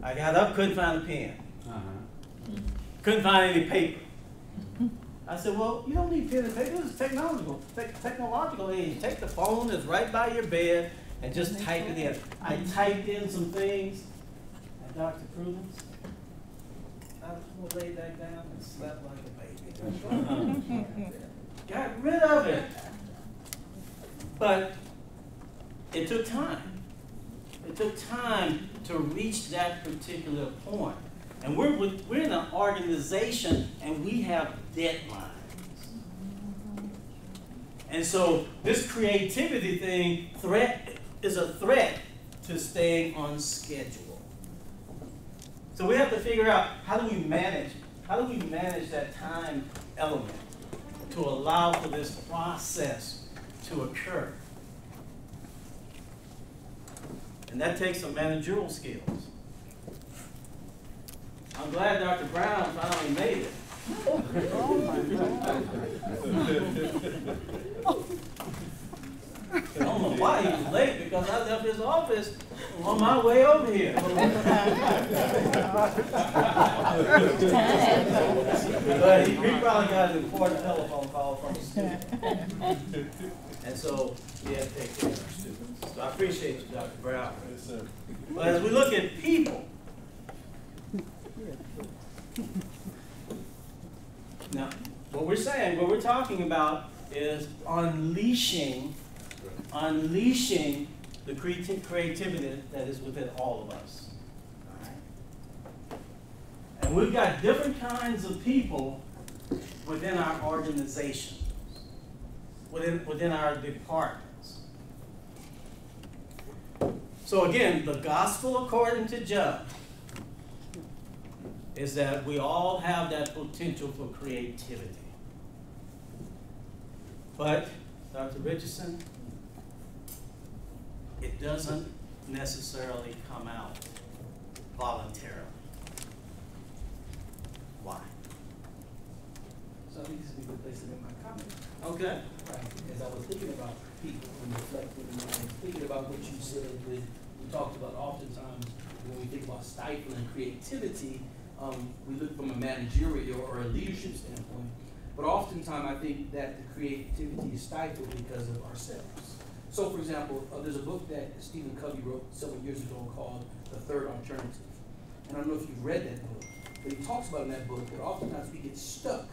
I got up, couldn't find a pen. Couldn't find any paper. I said, well, you don't need pen and paper. This is technological age. Take the phone that's right by your bed and just type it in. I typed in some things, and Dr. Prudence, I laid that down and slept like a baby. Got rid of it. But it took time. It took time to reach that particular point. And we're in an organization, and we have deadlines. And so this creativity thing is a threat to staying on schedule. So we have to figure out how do we manage that time element to allow for this process to occur. And that takes some managerial skills. I'm glad Dr. Brown finally made it. I don't know why he was late, because I left his office on my way over here. But he probably got an important telephone call from a student. And so he had to take care of our students. So I appreciate you, Dr. Brown. Yes, sir. But as we look at people, now, what we're talking about is unleashing the creativity that is within all of us. All right? And we've got different kinds of people within our organizations, within our departments. So again, the gospel according to John is that we all have that potential for creativity. But, Dr. Richardson, it doesn't necessarily come out voluntarily. Why? So I think this would be a good place to make my comment. Okay. Right. As I was thinking about people and reflecting, and I was thinking about what you said, we talked about oftentimes when we think about stifling creativity, we look from a managerial or a leadership standpoint, but oftentimes I think that the creativity is stifled because of ourselves. So for example, there's a book that Stephen Covey wrote several years ago called The Third Alternative. And I don't know if you've read that book, but he talks about in that book that oftentimes we get stuck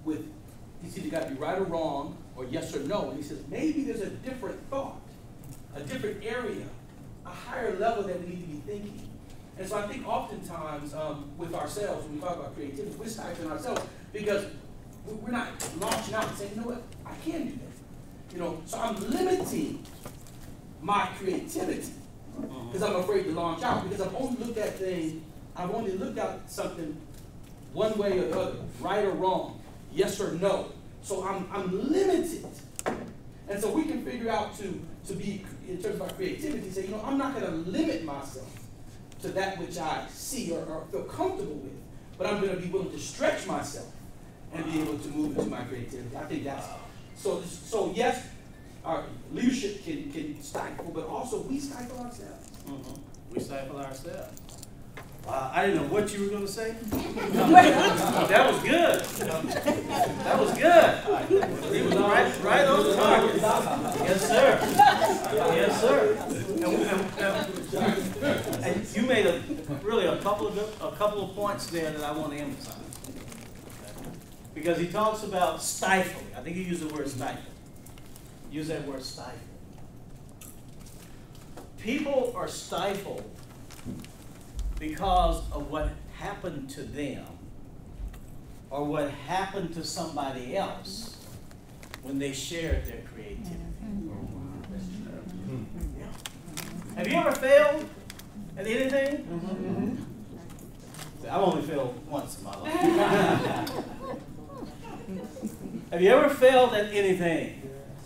with, it's either got to be right or wrong, or yes or no. And he says, maybe there's a different thought, a different area, a higher level that we need to be thinking. And so I think oftentimes with ourselves, when we talk about creativity, we're stifling ourselves because we're not launching out and saying, you know what, I can do that. You know, so I'm limiting my creativity because I'm afraid to launch out, because I've only looked at things, I've only looked at something one way or the other, right or wrong, yes or no. So I'm limited. And so we can figure out to be, in terms of our creativity, say, you know, I'm not going to limit myself to that which I see or feel comfortable with, but I'm going to be willing to stretch myself and be able to move into my creativity. I think that's, so yes, our leadership can stifle, but also we stifle ourselves. We stifle ourselves. I didn't know what you were going to say. That was good. That was good. He was right on the target. Yes, sir. Yes, sir. And you made a couple of points there that I want to emphasize. Because he talks about stifling. I think he used the word stifle. Use that word stifle. People are stifled because of what happened to them or what happened to somebody else when they shared their creativity. Yeah. Have you ever failed at anything? I've only failed once in my life. Have you ever failed at anything?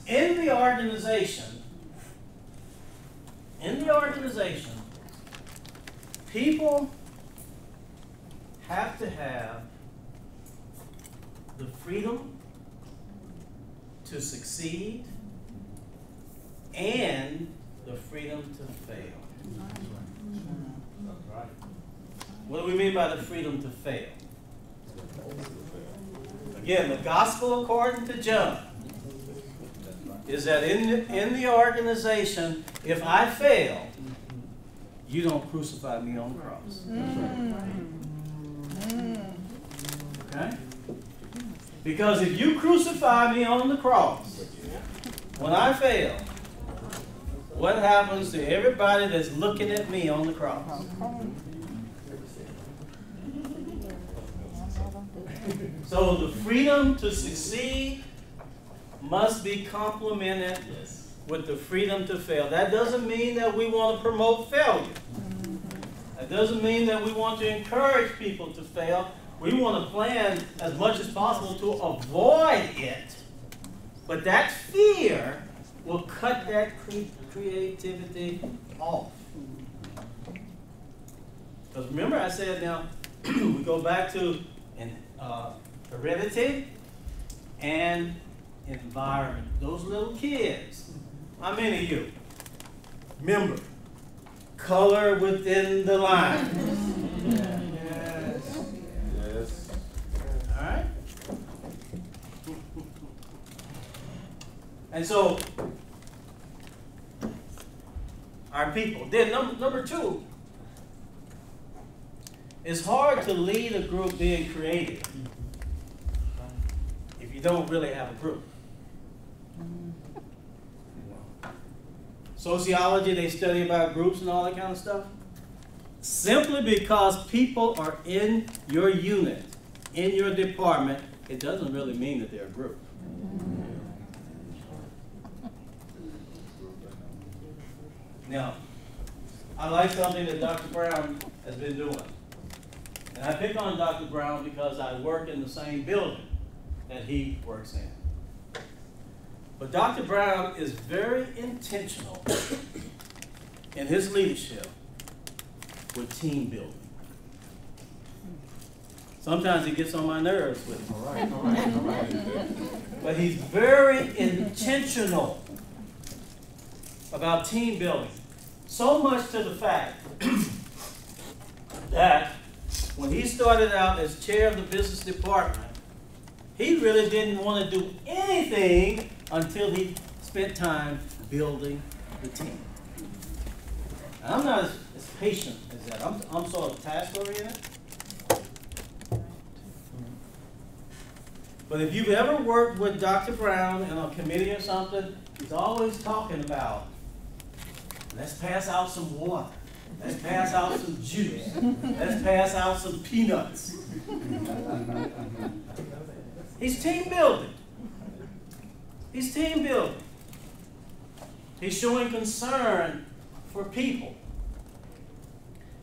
In the organization, people have to have the freedom to succeed and the freedom to fail. What do we mean by the freedom to fail? Again, the gospel according to John is that in the organization, if I fail, you don't crucify me on the cross. Okay? Because if you crucify me on the cross, when I fail, what happens to everybody that's looking at me on the cross? So the freedom to succeed must be complemented with the freedom to fail. That doesn't mean that we want to promote failure. That doesn't mean that we want to encourage people to fail. We want to plan as much as possible to avoid it. But that fear will cut that creativity off. Because remember I said now, we go back to heredity and environment. Those little kids, how many of you remember color within the line? Yes. Yes. All right. And so our people. Then number two, it's hard to lead a group being creative if you don't really have a group. Sociology, they study about groups and all that kind of stuff. Simply because people are in your unit, in your department, it doesn't really mean that they're a group. Now, I like something that Dr. Brown has been doing. And I pick on Dr. Brown because I work in the same building that he works in. But Dr. Brown is very intentional in his leadership with team building. Sometimes he gets on my nerves with him. All right. But he's very intentional about team building. So much to the fact that when he started out as chair of the business department, he really didn't want to do anything until he spent time building the team. And I'm not as patient as that. I'm sort of task-oriented. But if you've ever worked with Dr. Brown in a committee or something, he's always talking about, let's pass out some water. Let's pass out some juice. Let's pass out some peanuts. He's team building. He's team building. He's showing concern for people.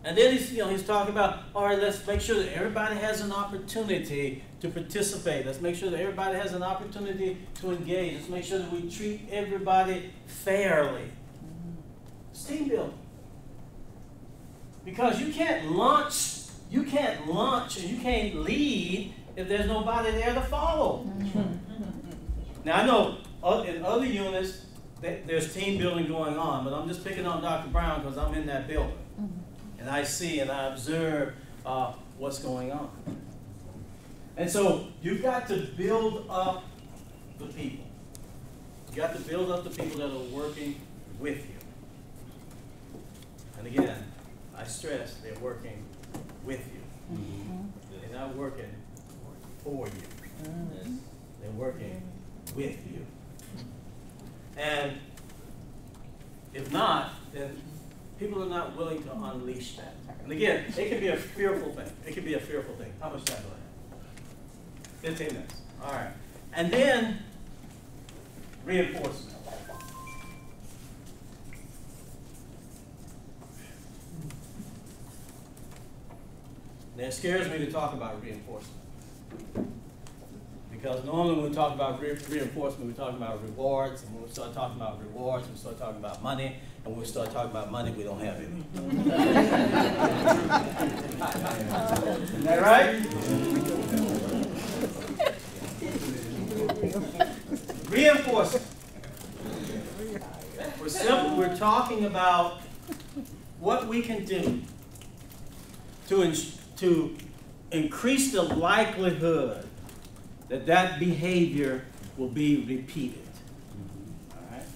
And then he's talking about, all right, let's make sure that everybody has an opportunity to participate. Let's make sure that everybody has an opportunity to engage. Let's make sure that we treat everybody fairly. It's team building. Because you can't launch and you can't lead if there's nobody there to follow. Now I know in other units there's team building going on, but I'm just picking on Dr. Brown because I'm in that building. And I see and I observe what's going on. And so you've got to build up the people. You've got to build up the people that are working with you. And again, I stress they're working with you. They're not working for you. They're working with you. And if not, then people are not willing to unleash that. And again, it can be a fearful thing. It can be a fearful thing. How much time do I have? 15 minutes. All right. And then reinforcement. Now, it scares me to talk about reinforcement. Because normally when we talk about reinforcement, we talk about rewards. And when we start talking about rewards, we start talking about money. And when we start talking about money, we don't have any. Isn't that right? Reinforcement. We're talking about what we can do to increase the likelihood that that behavior will be repeated. All right?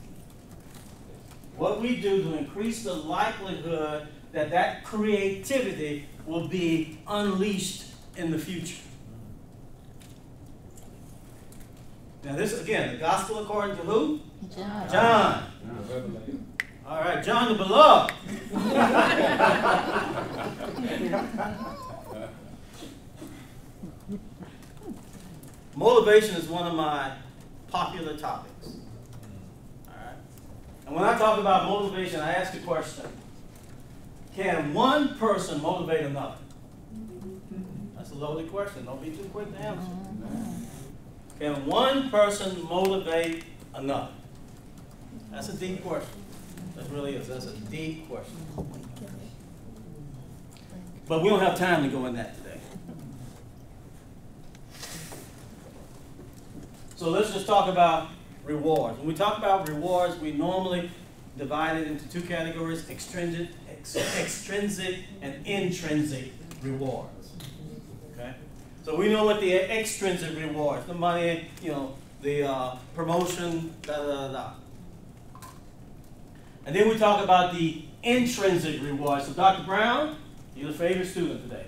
What we do to increase the likelihood that that creativity will be unleashed in the future. Now this, again, the gospel according to who? John. John. All right, John the Beloved. Motivation is one of my popular topics. All right. And when I talk about motivation, I ask a question. Can one person motivate another? That's a loaded question. Don't be too quick to answer. Can one person motivate another? That's a deep question. That really is. That's a deep question. But we don't have time to go in that today. So let's just talk about rewards. When we talk about rewards, we normally divide it into two categories: extrinsic and intrinsic rewards. Okay? So we know what the extrinsic rewards, the money, the promotion, And then we talk about the intrinsic rewards. So Dr. Brown, you're the favorite student today.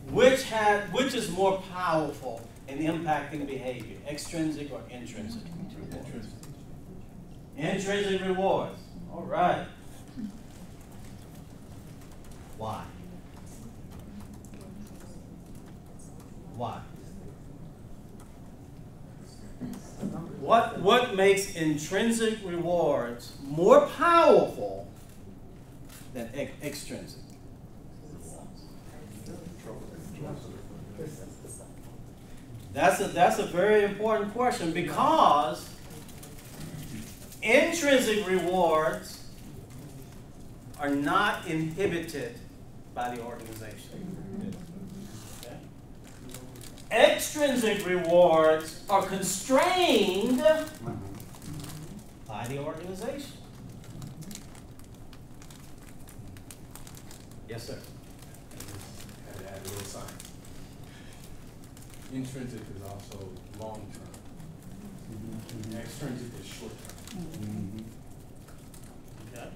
Which is more powerful in impacting behavior, extrinsic or intrinsic? Intrinsic rewards. All right. Why? Why? What makes intrinsic rewards more powerful than extrinsic rewards? That's a very important question, because intrinsic rewards are not inhibited by the organization. Okay? Extrinsic rewards are constrained by the organization. Yes, sir. Had to add a little science. Intrinsic is also long-term. Extrinsic is short-term. Okay.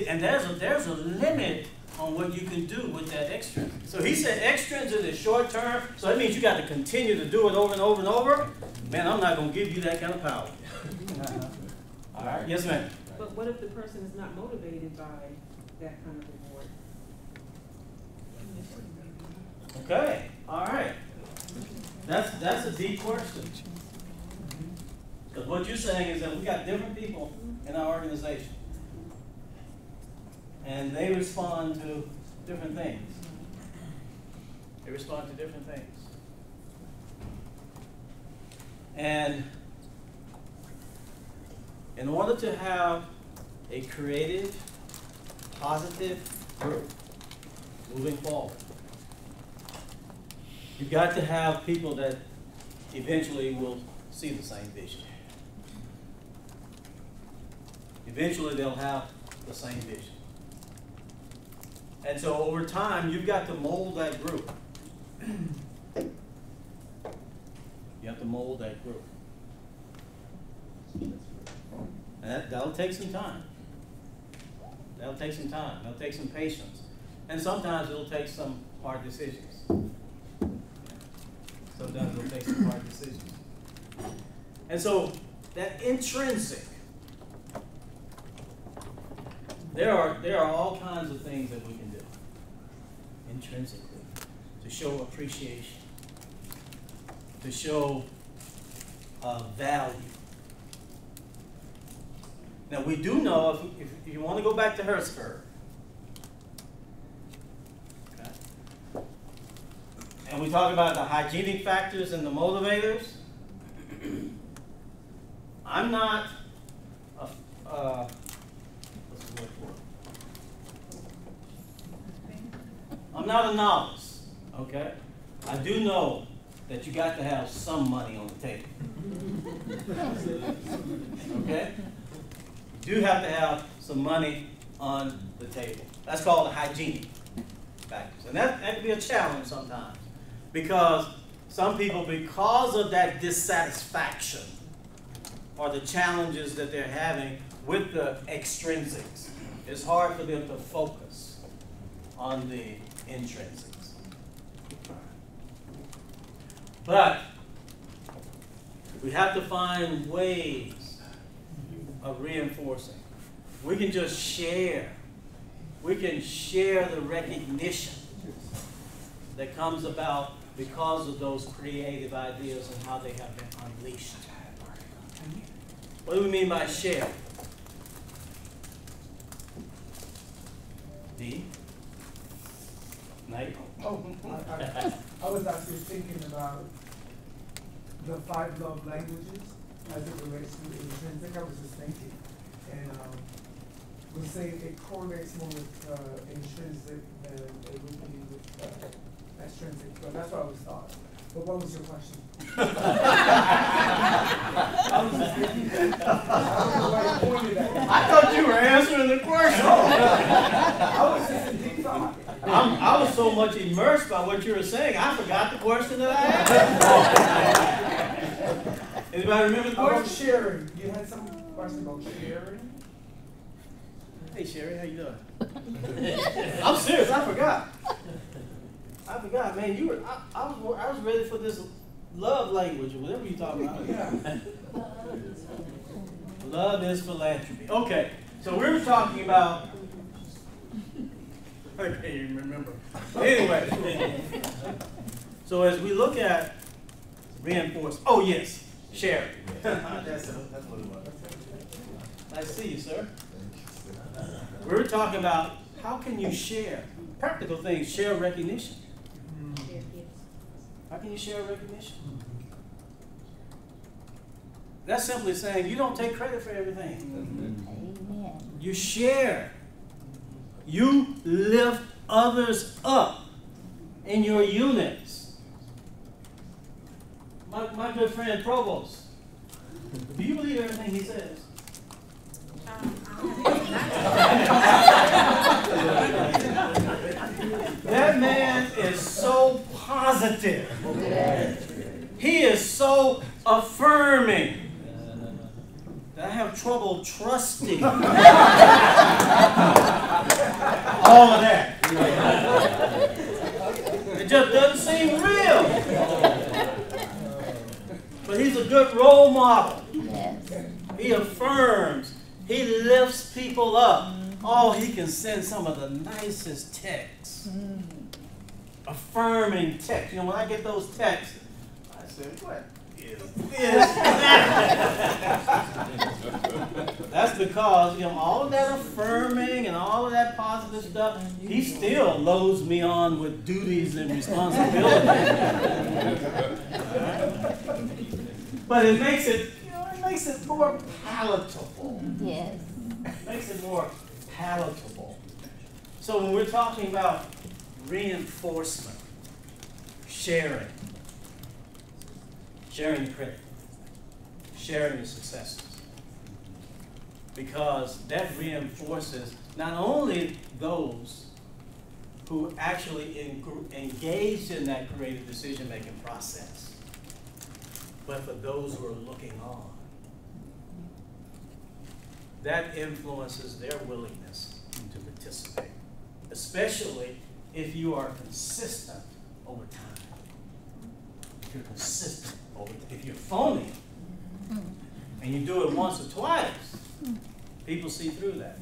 And there's a limit on what you can do with that extrinsic. So he said extrinsic is short-term, so that means you got to continue to do it over and over and over. Man, I'm not going to give you that kind of power. All right. Yes, ma'am. But what if the person is not motivated by that kind of reward? Okay. All right. That's a deep question. Because what you're saying is that we got different people in our organization, and they respond to different things. They respond to different things. And in order to have a creative, positive group moving forward, you've got to have people that eventually will see the same vision. Eventually they'll have the same vision. And so over time, you've got to mold that group. You have to mold that group. And that'll take some time. That'll take some time. That'll take some patience. And sometimes it'll take some hard decisions. Sometimes it'll take some hard decisions. And so that intrinsic, there are all kinds of things that we can do intrinsically to show appreciation, to show value. Now we do know, if you want to go back to Hertzberg, okay, and we talk about the hygienic factors and the motivators, I'm not I'm not a novice, okay? I do know that you got to have some money on the table. Okay? You do have to have some money on the table. That's called the hygienic factors. And that can be a challenge sometimes, because some people, because of that dissatisfaction or the challenges that they're having with the extrinsics, it's hard for them to focus on the intrinsics. But we have to find ways of reinforcing. We can just share. We can share the recognition that comes about because of those creative ideas and how they have been unleashed. What do we mean by share? D? Nate? Oh, I was actually thinking about the 5 love languages as it relates to intrinsic. I was just thinking, and was saying it correlates more with intrinsic than it would be with extrinsic. But that's what I was thought. But what was your question? I was just thinking. I don't know why you pointed at me. I thought you were answering the question. I was just in deep thought. I was so much immersed by what you were saying, I forgot the question that I asked. Anybody remember the About question? sharing. You had some question about sharing? Hey Sherry, how you doing? I'm serious, I forgot. I forgot, man. You were I was ready for this love language or whatever you're talking about. Yeah. Love is philanthropy. Okay, so we were talking about. I can't even remember. Anyway, so as we look at reinforce, oh yes, sharing. That's what it was. Nice to see you, sir. We were talking about how can you share practical things, share recognition. How can you share recognition? That's simply saying you don't take credit for everything. Amen. You share. You lift others up in your units. My good friend Provost, do you believe everything he says? That man is so positive. He is so affirming that I have trouble trusting all of that. It just doesn't seem real. But he's a good role model. Yes. He affirms. He lifts people up. Oh, he can send some of the nicest texts. Affirming text. You know, when I get those texts, I say, what is this? That's because, you know, all of that affirming and all of that positive stuff, he still loads me on with duties and responsibilities. But it makes it, you know, it makes it more palatable. Yes. Makes it more palatable. So when we're talking about reinforcement, sharing the credit, sharing the successes, because that reinforces not only those who actually engaged in that creative decision-making process, but for those who are looking on. That influences their willingness to participate, especially if you are consistent over time. If you're consistent over time. If you're phony and you do it once or twice, people see through that.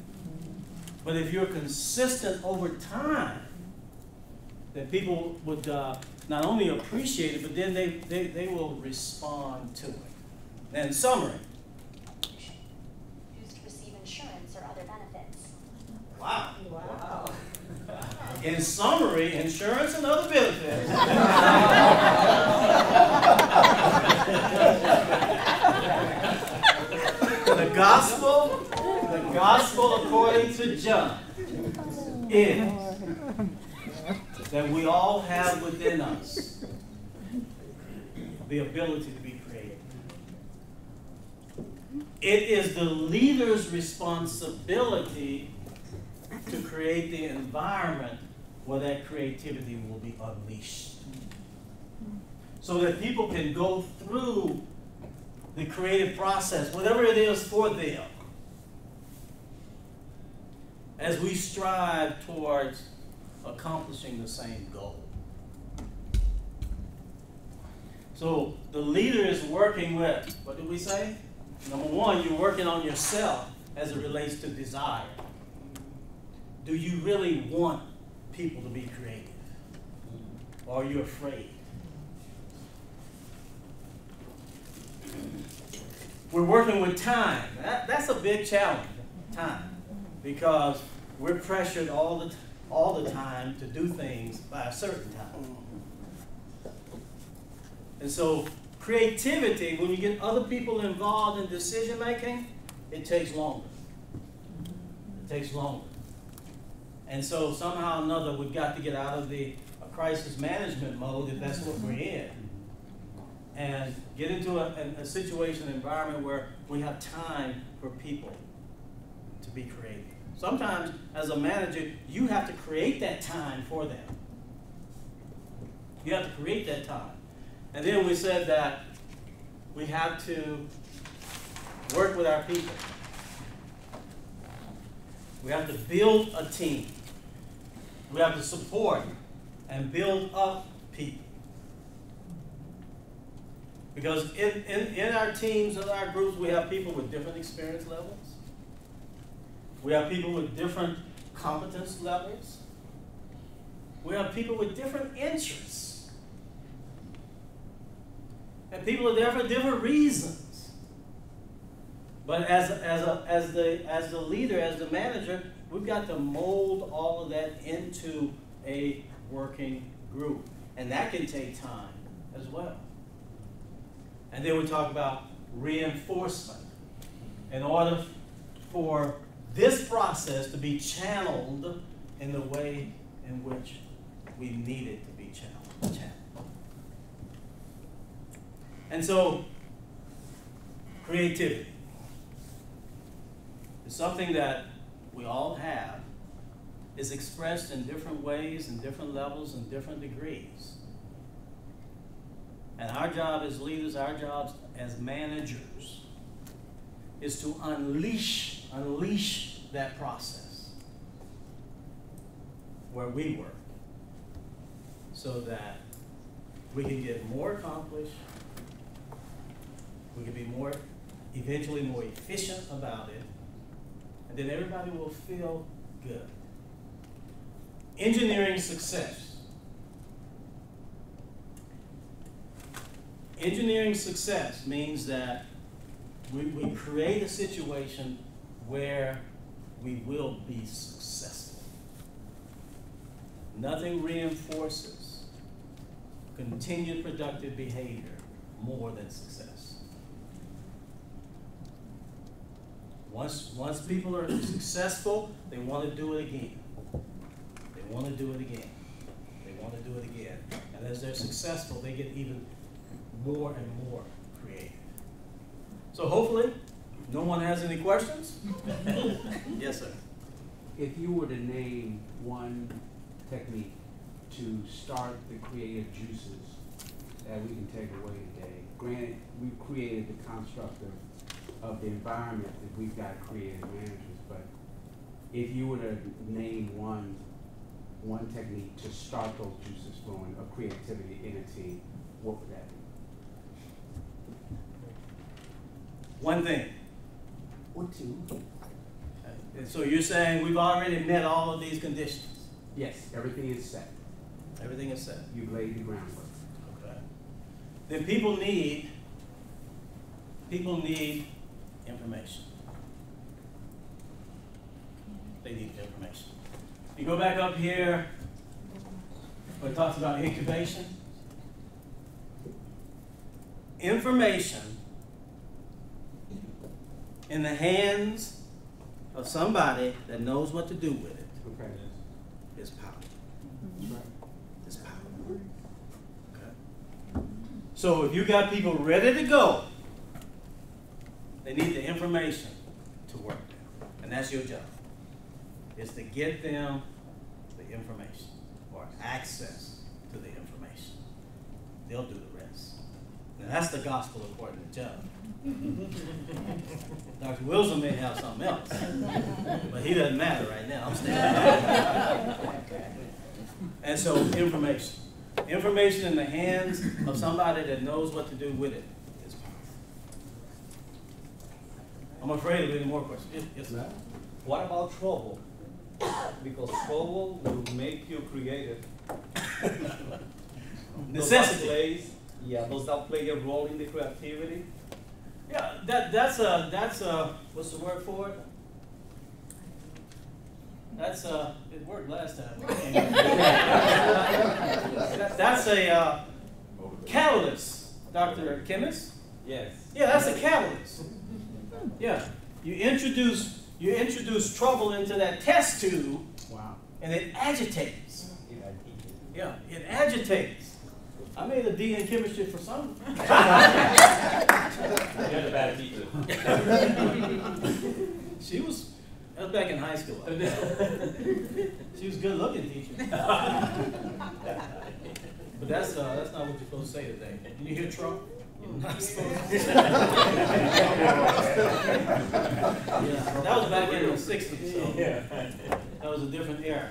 But if you're consistent over time, then people would not only appreciate it, but then they will respond to it. And in summary, Insurance or other benefits. wow. Wow. In summary, insurance and other benefits. The gospel according to John is that we all have within us the ability to be creative. It is the leader's responsibility to create the environment where that creativity will be unleashed. So that people can go through the creative process, whatever it is for them, as we strive towards accomplishing the same goal. So the leader is working with, what did we say? Number one, you're working on yourself as it relates to desire. Do you really want people to be creative? Or are you afraid? We're working with time. That's a big challenge, time. Because we're pressured all the time to do things by a certain time. And so creativity, when you get other people involved in decision making, it takes longer. It takes longer. And so somehow or another, we've got to get out of the crisis management mode, if that's what we're in, and get into a situation, environment where we have time for people to be creative. Sometimes, as a manager, you have to create that time for them. You have to create that time. And then we said that we have to work with our people. We have to build a team. We have to support and build up people. Because in our teams, in our groups, we have people with different experience levels. We have people with different competence levels. We have people with different interests. And people are there for different reasons. But as the leader, as the manager, we've got to mold all of that into a working group. And that can take time as well. And then we talk about reinforcement. In order for this process to be channeled in the way in which we need it to be channeled. And so, creativity is something that we all have, is expressed in different ways, in different levels, and different degrees. And our job as leaders, our jobs as managers, is to unleash that process where we work so that we can get more accomplished, we can be eventually more efficient about it, and then everybody will feel good. Engineering success. Engineering success means that we create a situation where we will be successful. Nothing reinforces continued productive behavior more than success. Once people are successful, they want to do it again. They want to do it again. They want to do it again. And as they're successful, they get even more and more creative. So hopefully, no one has any questions? Yes, sir. If you were to name one technique to start the creative juices that we can take away today, granted, we've created the construct of the environment that we've got creative managers, but if you were to name one technique to start those juices flowing of creativity in a team, what would that be? One thing. Or two. And so you're saying we've already met all of these conditions? Yes, everything is set. Everything is set. You've laid the groundwork. Okay. Then people need information. They need information. You go back up here where it talks about incubation. Information in the hands of somebody that knows what to do with it Okay. is power. That's right. It's power. Okay. So if you got people ready to go, they need the information to work, and that's your job. is to get them the information or access to the information. They'll do the rest. And that's the gospel according to John. Dr. Wilson may have something else, but he doesn't matter right now. I'm standing. And so information. Information in the hands of somebody that knows what to do with it is powerful. I'm afraid of any more questions. Yes, sir. What about trouble? Because trouble will make you creative. Necessity. Does that play a role in the creativity? Yeah, that's a what's the word for it? It worked last time. That's a catalyst, Dr. Chemist. Yes. Yeah, that's a catalyst. Yeah, you introduce trouble into that test tube. Wow. And it agitates. Yeah, it agitates. I made a D in chemistry for some. You're the bad teacher. That was back in high school. She was a good looking teacher. But that's not what you're supposed to say today. Did you hear Trump? You're not supposed to. Yeah, that was back in the 60s, so that was a different era.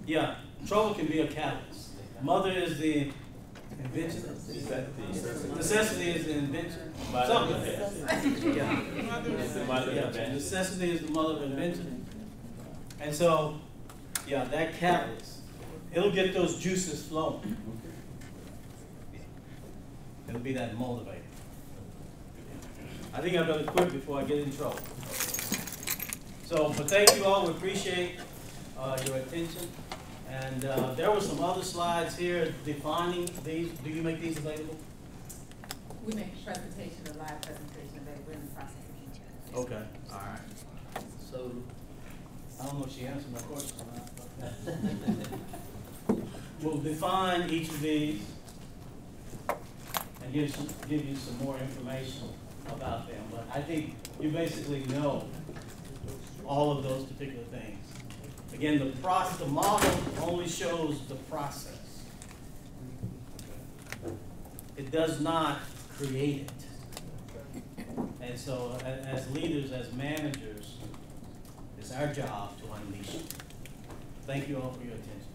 Yeah, trouble can be a catalyst. Mother is the invention. Necessity is the invention. Something. Yeah. Yeah. Necessity is the mother of invention. And so, yeah, that catalyst, it'll get those juices flowing. It'll be that motivator. I think I better quit before I get in trouble. So, but thank you all. We appreciate your attention. And there were some other slides here defining these. Do you make these available? We make a presentation, a live presentation available in the process. Okay. All right. So, I don't know if she answered my question or not. We'll define each of these and give you some more information about them. But I think you basically know all of those particular things. Again, the model only shows the process. It does not create it. And so as leaders, as managers, it's our job to unleash it. Thank you all for your attention.